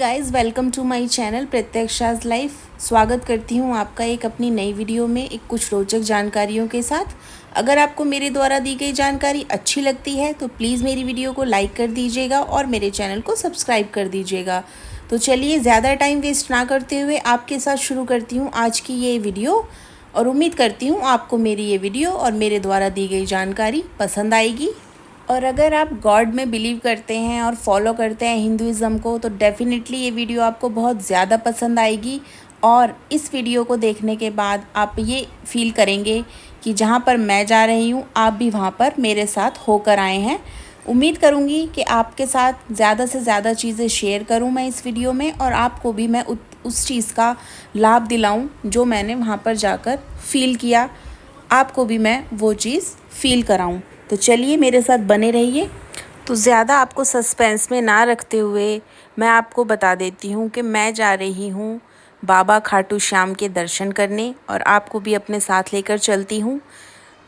Guys, welcome to my channel Pratyaksha's life. स्वागत करती हूँ आपका एक अपनी नई वीडियो में एक कुछ रोचक जानकारियों के साथ। अगर आपको मेरे द्वारा दी गई जानकारी अच्छी लगती है तो प्लीज़ मेरी वीडियो को लाइक कर दीजिएगा और मेरे चैनल को सब्सक्राइब कर दीजिएगा। तो चलिए ज़्यादा टाइम वेस्ट ना करते हुए आपके साथ शुरू करती हूँ आज की ये वीडियो, और उम्मीद करती हूँ आपको मेरी ये वीडियो और मेरे द्वारा दी गई जानकारी पसंद आएगी। और अगर आप गॉड में बिलीव करते हैं और फॉलो करते हैं हिंदुज़म को तो डेफ़िनेटली ये वीडियो आपको बहुत ज़्यादा पसंद आएगी। और इस वीडियो को देखने के बाद आप ये फील करेंगे कि जहाँ पर मैं जा रही हूँ आप भी वहाँ पर मेरे साथ होकर आए हैं। उम्मीद करूँगी कि आपके साथ ज़्यादा से ज़्यादा चीज़ें शेयर करूँ मैं इस वीडियो में, और आपको भी मैं उस चीज़ का लाभ दिलाऊँ जो मैंने वहाँ पर जाकर फ़ील किया, आपको भी मैं वो चीज़ फ़ील कराऊँ। तो चलिए मेरे साथ बने रहिए। तो ज़्यादा आपको सस्पेंस में ना रखते हुए मैं आपको बता देती हूँ कि मैं जा रही हूँ बाबा खाटू श्याम के दर्शन करने, और आपको भी अपने साथ लेकर चलती हूँ।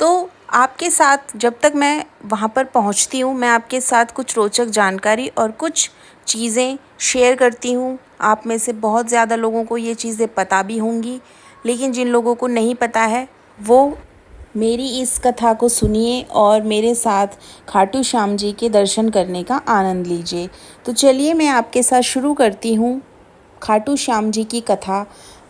तो आपके साथ जब तक मैं वहाँ पर पहुँचती हूँ मैं आपके साथ कुछ रोचक जानकारी और कुछ चीज़ें शेयर करती हूँ। आप में से बहुत ज़्यादा लोगों को ये चीज़ें पता भी होंगी, लेकिन जिन लोगों को नहीं पता है वो मेरी इस कथा को सुनिए और मेरे साथ खाटू श्याम जी के दर्शन करने का आनंद लीजिए। तो चलिए मैं आपके साथ शुरू करती हूँ खाटू श्याम जी की कथा।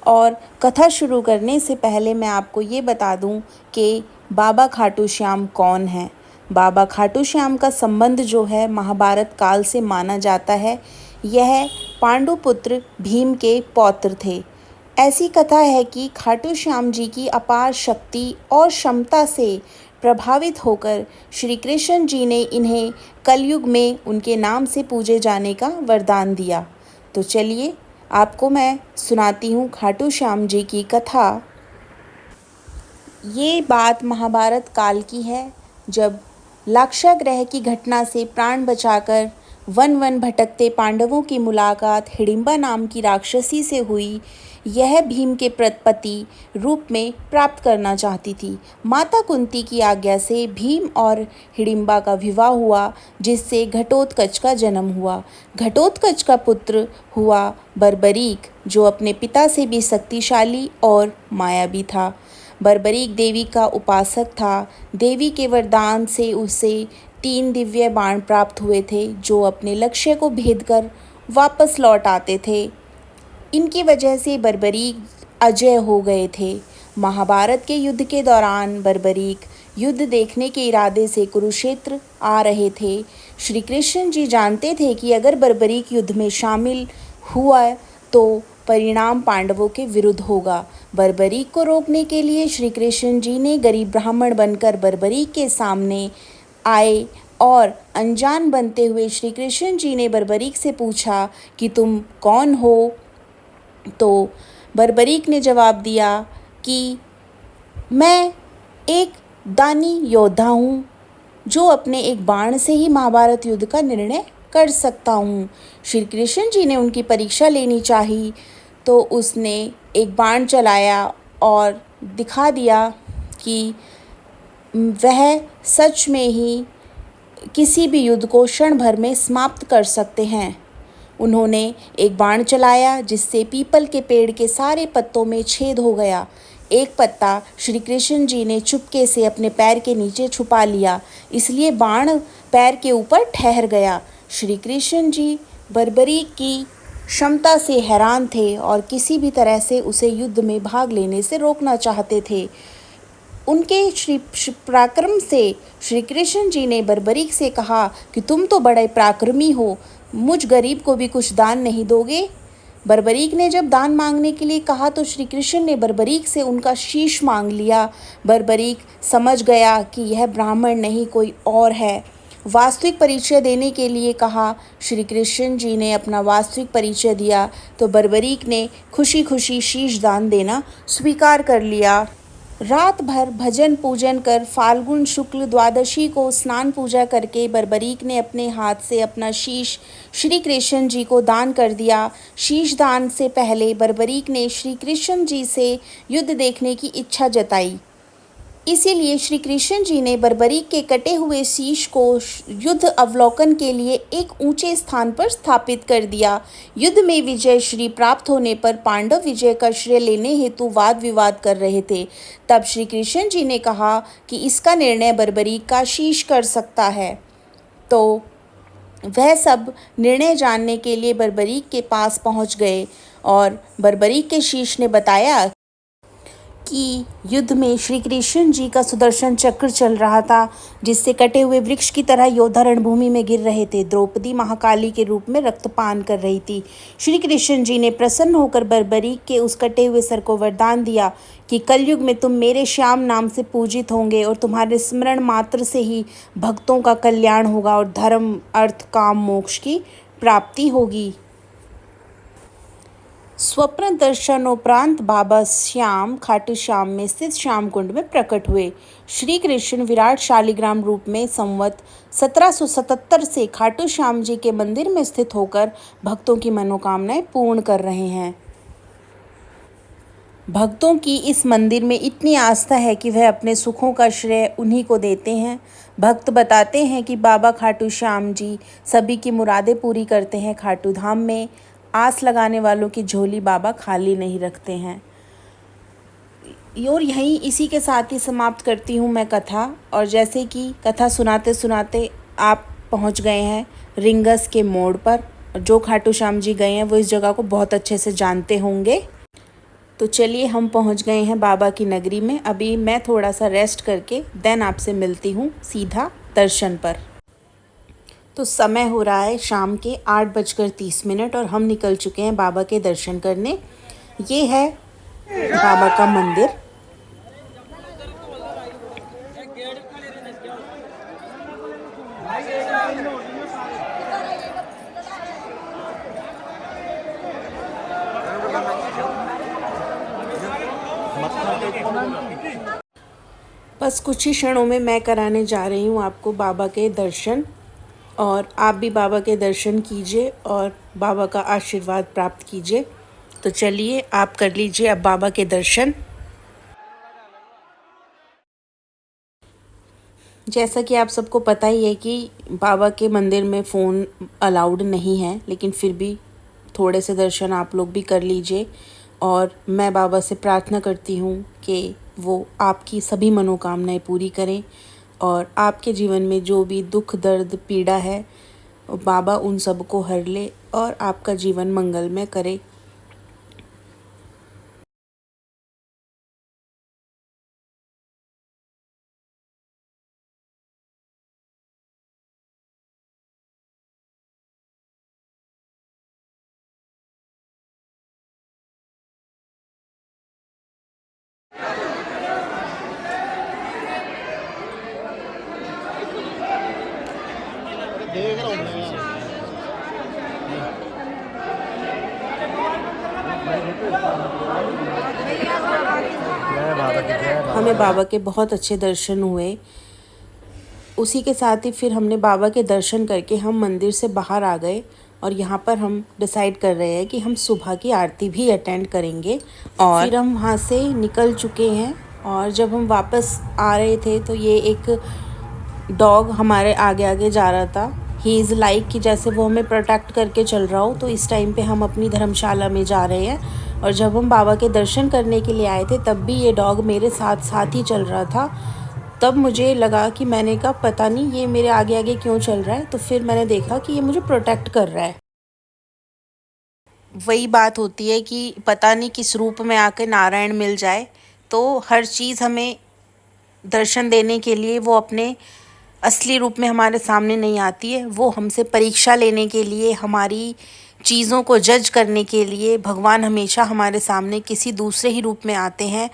और कथा शुरू करने से पहले मैं आपको ये बता दूँ कि बाबा खाटू श्याम कौन है। बाबा खाटू श्याम का संबंध जो है महाभारत काल से माना जाता है। यह पांडुपुत्र भीम के पौत्र थे। ऐसी कथा है कि खाटू श्याम जी की अपार शक्ति और क्षमता से प्रभावित होकर श्री कृष्ण जी ने इन्हें कलयुग में उनके नाम से पूजे जाने का वरदान दिया। तो चलिए आपको मैं सुनाती हूँ खाटू श्याम जी की कथा। ये बात महाभारत काल की है, जब लाक्षागृह की घटना से प्राण बचाकर वन वन भटकते पांडवों की मुलाकात हिडिंबा नाम की राक्षसी से हुई। यह भीम के पति रूप में प्राप्त करना चाहती थी। माता कुंती की आज्ञा से भीम और हिडिंबा का विवाह हुआ, जिससे घटोत्कच का जन्म हुआ। घटोत्कच का पुत्र हुआ बर्बरीक, जो अपने पिता से भी शक्तिशाली और मायावी था। बर्बरीक देवी का उपासक था। देवी के वरदान से उसे 3 दिव्य बाण प्राप्त हुए थे, जो अपने लक्ष्य को भेद कर वापस लौट आते थे। इनकी वजह से बर्बरीक अजय हो गए थे। महाभारत के युद्ध के दौरान बर्बरीक युद्ध देखने के इरादे से कुरुक्षेत्र आ रहे थे। श्री कृष्ण जी जानते थे कि अगर बर्बरीक युद्ध में शामिल हुआ तो परिणाम पांडवों के विरुद्ध होगा। बर्बरीक को रोकने के लिए श्री कृष्ण जी ने गरीब ब्राह्मण बनकर बर्बरीक के सामने आए, और अनजान बनते हुए श्री कृष्ण जी ने बर्बरीक से पूछा कि तुम कौन हो। तो बर्बरीक ने जवाब दिया कि मैं एक दानी योद्धा हूँ, जो अपने एक बाण से ही महाभारत युद्ध का निर्णय कर सकता हूँ। श्री कृष्ण जी ने उनकी परीक्षा लेनी चाही, तो उसने एक बाण चलाया और दिखा दिया कि वह सच में ही किसी भी युद्ध को क्षण भर में समाप्त कर सकते हैं। उन्होंने एक बाण चलाया जिससे पीपल के पेड़ के सारे पत्तों में छेद हो गया। एक पत्ता श्री कृष्ण जी ने चुपके से अपने पैर के नीचे छुपा लिया, इसलिए बाण पैर के ऊपर ठहर गया। श्री कृष्ण जी बर्बरीक की क्षमता से हैरान थे और किसी भी तरह से उसे युद्ध में भाग लेने से रोकना चाहते थे। उनके पराक्रम से श्री कृष्ण जी ने बर्बरीक से कहा कि तुम तो बड़े पराक्रमी हो, मुझ गरीब को भी कुछ दान नहीं दोगे। बर्बरीक ने जब दान मांगने के लिए कहा तो श्री कृष्ण ने बर्बरीक से उनका शीश मांग लिया। बर्बरीक समझ गया कि यह ब्राह्मण नहीं कोई और है। वास्तविक परिचय देने के लिए कहा। श्री कृष्ण जी ने अपना वास्तविक परिचय दिया तो बर्बरीक ने खुशी खुशी शीश दान देना स्वीकार कर लिया। रात भर भजन पूजन कर फाल्गुन शुक्ल द्वादशी को स्नान पूजा करके बर्बरीक ने अपने हाथ से अपना शीश श्री कृष्ण जी को दान कर दिया। शीश दान से पहले बर्बरीक ने श्री कृष्ण जी से युद्ध देखने की इच्छा जताई। इसीलिए श्री कृष्ण जी ने बर्बरीक के कटे हुए शीश को युद्ध अवलोकन के लिए एक ऊंचे स्थान पर स्थापित कर दिया। युद्ध में विजय श्री प्राप्त होने पर पांडव विजय का श्रेय लेने हेतु वाद विवाद कर रहे थे। तब श्री कृष्ण जी ने कहा कि इसका निर्णय बर्बरीक का शीश कर सकता है। तो वह सब निर्णय जानने के लिए बर्बरीक के पास पहुंच गए और बर्बरीक के शीश ने बताया कि युद्ध में श्री कृष्ण जी का सुदर्शन चक्र चल रहा था, जिससे कटे हुए वृक्ष की तरह योद्धा रणभूमि में गिर रहे थे। द्रौपदी महाकाली के रूप में रक्तपान कर रही थी। श्री कृष्ण जी ने प्रसन्न होकर बर्बरीक के उस कटे हुए सर को वरदान दिया कि कलयुग में तुम मेरे श्याम नाम से पूजित होंगे और तुम्हारे स्मरण मात्र से ही भक्तों का कल्याण होगा और धर्म, अर्थ, काम, मोक्ष की प्राप्ति होगी। स्वप्न दर्शनोपरांत बाबा श्याम खाटू श्याम में स्थित श्याम कुंड में प्रकट हुए। श्री कृष्ण विराट शालिग्राम रूप में संवत 1777 से खाटू श्याम जी के मंदिर में स्थित होकर भक्तों की मनोकामनाएं पूर्ण कर रहे हैं। भक्तों की इस मंदिर में इतनी आस्था है कि वह अपने सुखों का श्रेय उन्हीं को देते हैं। भक्त बताते हैं कि बाबा खाटू श्याम जी सभी की मुरादें पूरी करते हैं। खाटू धाम में आस लगाने वालों की झोली बाबा खाली नहीं रखते हैं। और यहीं इसी के साथ ही समाप्त करती हूँ मैं कथा। और जैसे कि कथा सुनाते सुनाते आप पहुँच गए हैं रिंगस के मोड़ पर। जो खाटू श्याम जी गए हैं वो इस जगह को बहुत अच्छे से जानते होंगे। तो चलिए हम पहुँच गए हैं बाबा की नगरी में। अभी मैं थोड़ा सा रेस्ट करके देन आपसे मिलती हूँ सीधा दर्शन पर। तो समय हो रहा है शाम के 8:30 और हम निकल चुके हैं बाबा के दर्शन करने। ये है बाबा का मंदिर। बस कुछ ही क्षणों में मैं कराने जा रही हूँ आपको बाबा के दर्शन, और आप भी बाबा के दर्शन कीजिए और बाबा का आशीर्वाद प्राप्त कीजिए। तो चलिए आप कर लीजिए अब बाबा के दर्शन। जैसा कि आप सबको पता ही है कि बाबा के मंदिर में फ़ोन अलाउड नहीं है, लेकिन फिर भी थोड़े से दर्शन आप लोग भी कर लीजिए। और मैं बाबा से प्रार्थना करती हूँ कि वो आपकी सभी मनोकामनाएं पूरी करें और आपके जीवन में जो भी दुख, दर्द, पीड़ा है बाबा उन सब को हर ले और आपका जीवन मंगलमय करे। हमें बाबा के बहुत अच्छे दर्शन हुए। उसी के साथ ही फिर हमने बाबा के दर्शन करके हम मंदिर से बाहर आ गए और यहाँ पर हम डिसाइड कर रहे हैं कि हम सुबह की आरती भी अटेंड करेंगे। और फिर हम वहाँ से निकल चुके हैं और जब हम वापस आ रहे थे तो ये एक डॉग हमारे आगे आगे जा रहा था। ही इज़ लाइक कि जैसे वो हमें प्रोटेक्ट करके चल रहा हो। तो इस टाइम पे हम अपनी धर्मशाला में जा रहे हैं और जब हम बाबा के दर्शन करने के लिए आए थे तब भी ये डॉग मेरे साथ साथ ही चल रहा था। तब मुझे लगा कि मैंने कहा पता नहीं ये मेरे आगे आगे क्यों चल रहा है। तो फिर मैंने देखा कि ये मुझे प्रोटेक्ट कर रहा है। वही बात होती है कि पता नहीं किस रूप में आके नारायण मिल जाए। तो हर चीज़ हमें दर्शन देने के लिए वो अपने असली रूप में हमारे सामने नहीं आती है। वो हमसे परीक्षा लेने के लिए, हमारी चीज़ों को जज करने के लिए भगवान हमेशा हमारे सामने किसी दूसरे ही रूप में आते हैं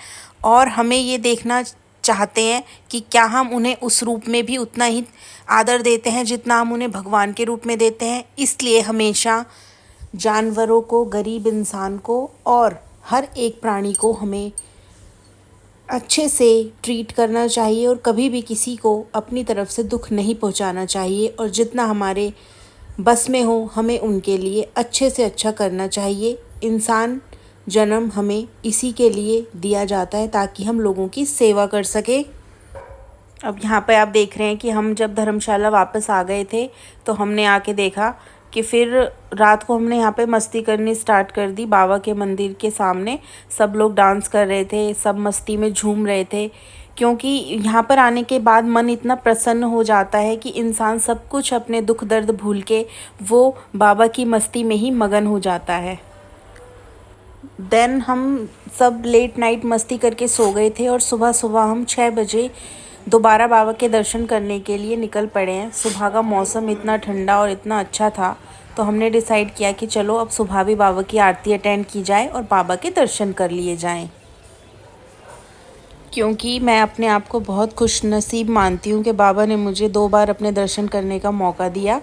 और हमें ये देखना चाहते हैं कि क्या हम उन्हें उस रूप में भी उतना ही आदर देते हैं जितना हम उन्हें भगवान के रूप में देते हैं। इसलिए हमेशा जानवरों को, गरीब इंसान को और हर एक प्राणी को हमें अच्छे से ट्रीट करना चाहिए और कभी भी किसी को अपनी तरफ से दुख नहीं पहुंचाना चाहिए। और जितना हमारे बस में हो हमें उनके लिए अच्छे से अच्छा करना चाहिए। इंसान जन्म हमें इसी के लिए दिया जाता है ताकि हम लोगों की सेवा कर सकें। अब यहाँ पे आप देख रहे हैं कि हम जब धर्मशाला वापस आ गए थे तो हमने आके देखा कि फिर रात को हमने यहाँ पे मस्ती करनी स्टार्ट कर दी। बाबा के मंदिर के सामने सब लोग डांस कर रहे थे, सब मस्ती में झूम रहे थे, क्योंकि यहाँ पर आने के बाद मन इतना प्रसन्न हो जाता है कि इंसान सब कुछ अपने दुख दर्द भूल के वो बाबा की मस्ती में ही मगन हो जाता है। देन हम सब लेट नाइट मस्ती करके सो गए थे और सुबह सुबह हम 6 बजे दोबारा बाबा के दर्शन करने के लिए निकल पड़े हैं। सुबह का मौसम इतना ठंडा और इतना अच्छा था तो हमने डिसाइड किया कि चलो अब सुबह भी बाबा की आरती अटेंड की जाए और बाबा के दर्शन कर लिए जाएं। क्योंकि मैं अपने आप को बहुत खुशनसीब मानती हूँ कि बाबा ने मुझे 2 बार अपने दर्शन करने का मौका दिया।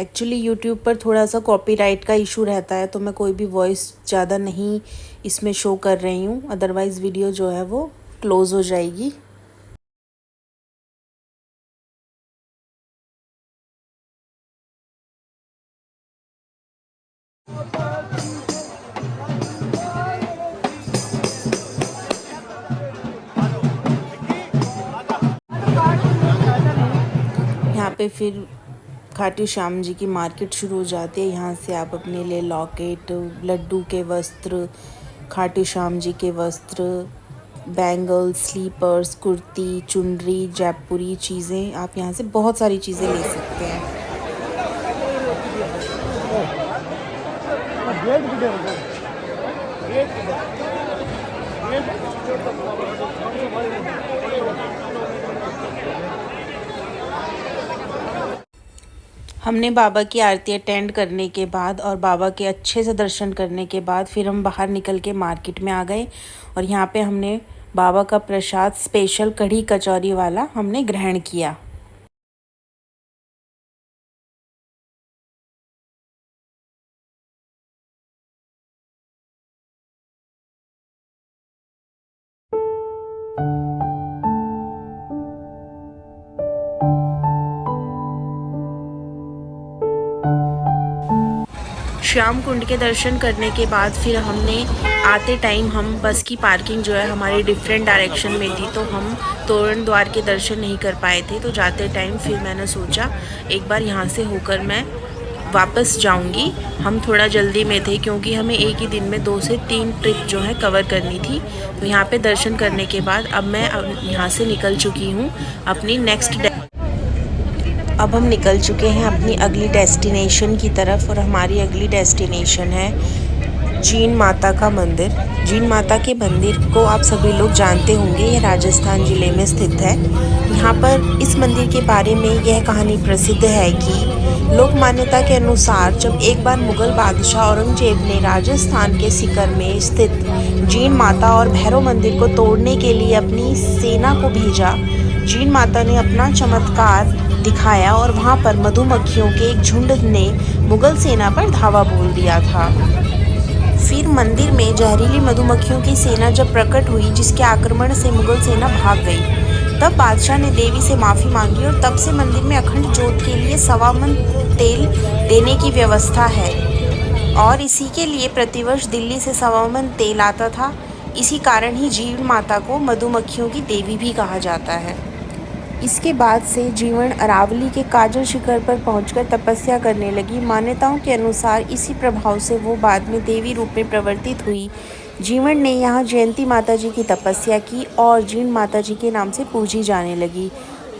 एक्चुअली यूट्यूब पर थोड़ा सा कॉपीराइट का इशू रहता है तो मैं कोई भी वॉइस ज़्यादा नहीं इसमें शो कर रही हूँ, अदरवाइज़ वीडियो जो है वो क्लोज़ हो जाएगी। यहाँ पे फिर खाटू श्याम जी की मार्केट शुरू हो जाती है। यहाँ से आप अपने लिए लॉकेट, लड्डू के वस्त्र, खाटू श्याम जी के वस्त्र, बैंगल्स, स्लीपर्स, कुर्ती, चुनरी, जयपुरी चीज़ें, आप यहाँ से बहुत सारी चीज़ें ले सकते हैं। हमने बाबा की आरती अटेंड करने के बाद और बाबा के अच्छे से दर्शन करने के बाद फिर हम बाहर निकल के मार्केट में आ गए और यहाँ पे हमने बाबा का प्रसाद स्पेशल कढ़ी कचौरी वाला हमने ग्रहण किया। श्याम कुंड के दर्शन करने के बाद फिर हमने आते टाइम हम बस की पार्किंग जो है हमारी डिफरेंट डायरेक्शन में थी तो हम तोरण द्वार के दर्शन नहीं कर पाए थे। तो जाते टाइम फिर मैंने सोचा एक बार यहाँ से होकर मैं वापस जाऊंगी। हम थोड़ा जल्दी में थे क्योंकि हमें एक ही दिन में 2 से 3 ट्रिप जो है कवर करनी थी। तो यहाँ पे दर्शन करने के बाद अब मैं यहाँ से निकल चुकी हूँ अपनी अब हम निकल चुके हैं अपनी अगली डेस्टिनेशन की तरफ और हमारी अगली डेस्टिनेशन है जीण माता का मंदिर। जीण माता के मंदिर को आप सभी लोग जानते होंगे, यह राजस्थान ज़िले में स्थित है। यहाँ पर इस मंदिर के बारे में यह कहानी प्रसिद्ध है कि लोक मान्यता के अनुसार जब एक बार मुग़ल बादशाह औरंगजेब ने राजस्थान के सीकर में स्थित जीण माता और भैरव मंदिर को तोड़ने के लिए अपनी सेना को भेजा, जीण माता ने अपना चमत्कार दिखाया और वहाँ पर मधुमक्खियों के एक झुंड ने मुग़ल सेना पर धावा बोल दिया था। फिर मंदिर में जहरीली मधुमक्खियों की सेना जब प्रकट हुई, जिसके आक्रमण से मुग़ल सेना भाग गई, तब बादशाह ने देवी से माफ़ी मांगी और तब से मंदिर में अखंड जोत के लिए 1.25 मन तेल देने की व्यवस्था है और इसी के लिए प्रतिवर्ष दिल्ली से 1.25 मन तेल आता था। इसी कारण ही जीण माता को मधुमक्खियों की देवी भी कहा जाता है। इसके बाद से जीवण अरावली के काजल शिखर पर पहुंचकर तपस्या करने लगी। मान्यताओं के अनुसार इसी प्रभाव से वो बाद में देवी रूप में प्रवर्तित हुई। जीवण ने यहाँ जयंती माता जी की तपस्या की और जीण माता जी के नाम से पूजी जाने लगी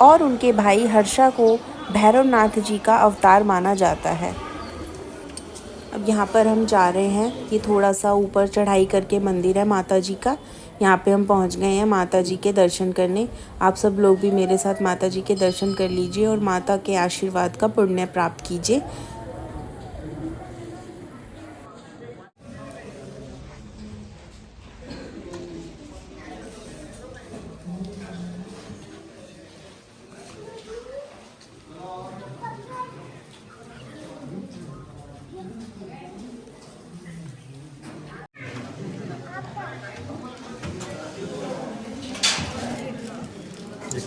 और उनके भाई हर्षा को भैरवनाथ जी का अवतार माना जाता है। अब यहाँ पर हम जा रहे हैं, ये थोड़ा सा ऊपर चढ़ाई करके मंदिर है माता जी का। यहाँ पे हम पहुँच गए हैं माता जी के दर्शन करने। आप सब लोग भी मेरे साथ माता जी के दर्शन कर लीजिए और माता के आशीर्वाद का पुण्य प्राप्त कीजिए। जीन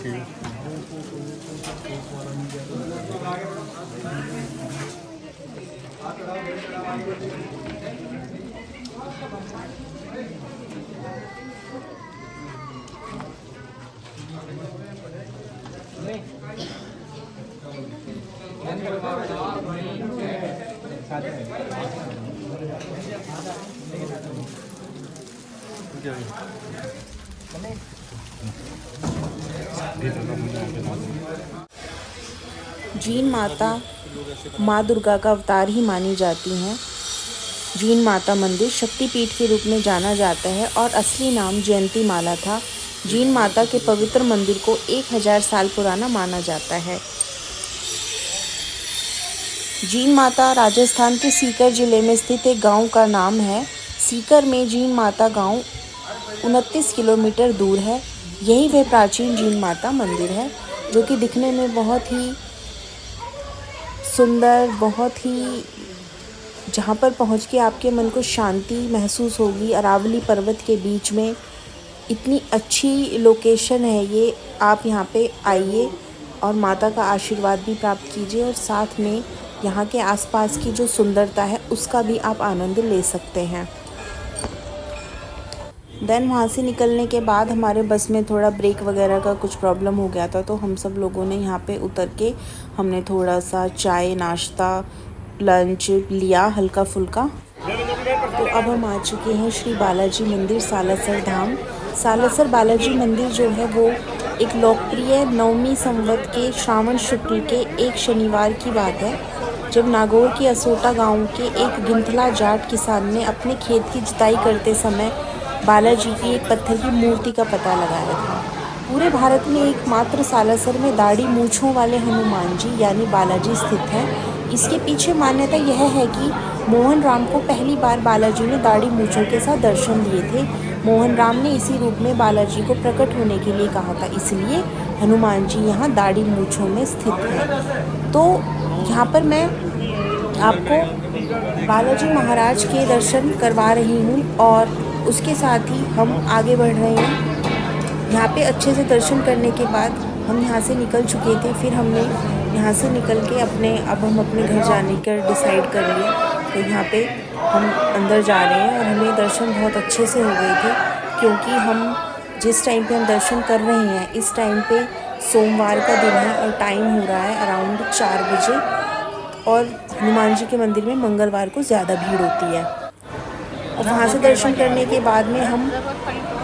माता माँ दुर्गा का अवतार ही मानी जाती हैं। जीन माता मंदिर शक्तिपीठ के रूप में जाना जाता है और असली नाम जयंती माला था। जीन माता के पवित्र मंदिर को 1000 साल पुराना माना जाता है। जीन माता राजस्थान के सीकर जिले में स्थित एक गांव का नाम है। सीकर में जीन माता गांव 29 किलोमीटर दूर है। यही वह प्राचीन जीन माता मंदिर है जो कि दिखने में बहुत ही सुंदर, बहुत ही जहाँ पर पहुँच के आपके मन को शांति महसूस होगी। अरावली पर्वत के बीच में इतनी अच्छी लोकेशन है ये। आप यहाँ पे आइए और माता का आशीर्वाद भी प्राप्त कीजिए और साथ में यहाँ के आसपास की जो सुंदरता है उसका भी आप आनंद ले सकते हैं। देन वहाँ से निकलने के बाद हमारे बस में थोड़ा ब्रेक वगैरह का कुछ प्रॉब्लम हो गया था, तो हम सब लोगों ने यहाँ पे उतर के हमने थोड़ा सा चाय, नाश्ता, लंच लिया हल्का फुल्का। तो अब हम आ चुके हैं श्री बालाजी मंदिर सालासर धाम। सालासर बालाजी मंदिर जो है वो एक लोकप्रिय नवमी संवत के श्रावण शुक्ल के एक शनिवार की बात है, जब नागौर के असोटा गांव के एक गिंथला जाट किसान ने अपने खेत की जुताई करते समय बालाजी की एक पत्थर की मूर्ति का पता लगाया था। पूरे भारत में एकमात्र सालासर में दाढ़ी मूंछों वाले हनुमान जी यानी बालाजी स्थित हैं। इसके पीछे मान्यता यह है कि मोहन राम को पहली बार बालाजी ने दाढ़ी मूंछों के साथ दर्शन दिए थे। मोहन राम ने इसी रूप में बालाजी को प्रकट होने के लिए कहा था, इसलिए हनुमान जी यहाँ दाढ़ी मूंछों में स्थित हैं। तो यहाँ पर मैं आपको बालाजी महाराज के दर्शन करवा रही हूँ और उसके साथ ही हम आगे बढ़ रहे हैं। यहाँ पे अच्छे से दर्शन करने के बाद हम यहाँ से निकल चुके थे। फिर हमने यहाँ से निकल के अब हम अपने घर जाने का डिसाइड कर लिया। तो यहाँ पे हम अंदर जा रहे हैं और हमें दर्शन बहुत अच्छे से हो गए थे, क्योंकि हम जिस टाइम पे हम दर्शन कर रहे हैं इस टाइम पे सोमवार का दिन है और टाइम हो रहा है अराउंड 4 बजे। और हनुमान जी के मंदिर में मंगलवार को ज़्यादा भीड़ होती है। और वहाँ से दर्शन करने के बाद में हम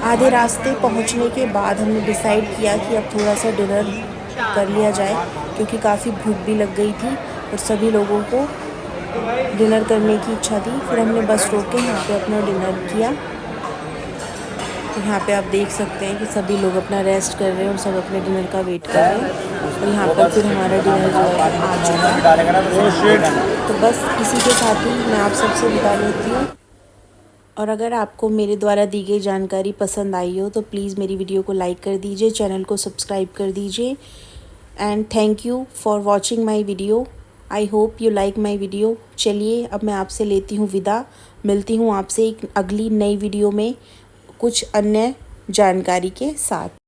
आधे रास्ते पहुँचने के बाद हमने डिसाइड किया कि अब थोड़ा सा डिनर कर लिया जाए, क्योंकि काफ़ी भूख भी लग गई थी और सभी लोगों को डिनर करने की इच्छा थी। फिर हमने बस रोक के यहाँ पे अपना डिनर किया। तो यहाँ पे आप देख सकते हैं कि सभी लोग अपना रेस्ट कर रहे हैं और सब अपने डिनर का वेट कर रहे हैं। और यहाँ पर फिर हमारा डिनर जो है आ चुका है। तो बस इसी के साथ ही मैं आप सबसे विदा लेती हूँ। और अगर आपको मेरे द्वारा दी गई जानकारी पसंद आई हो तो प्लीज़ मेरी वीडियो को लाइक कर दीजिए, चैनल को सब्सक्राइब कर दीजिए। And thank you for watching my video. I hope you like my video. चलिए अब मैं आपसे लेती हूँ विदा। मिलती हूँ आपसे एक अगली नई वीडियो में कुछ अन्य जानकारी के साथ।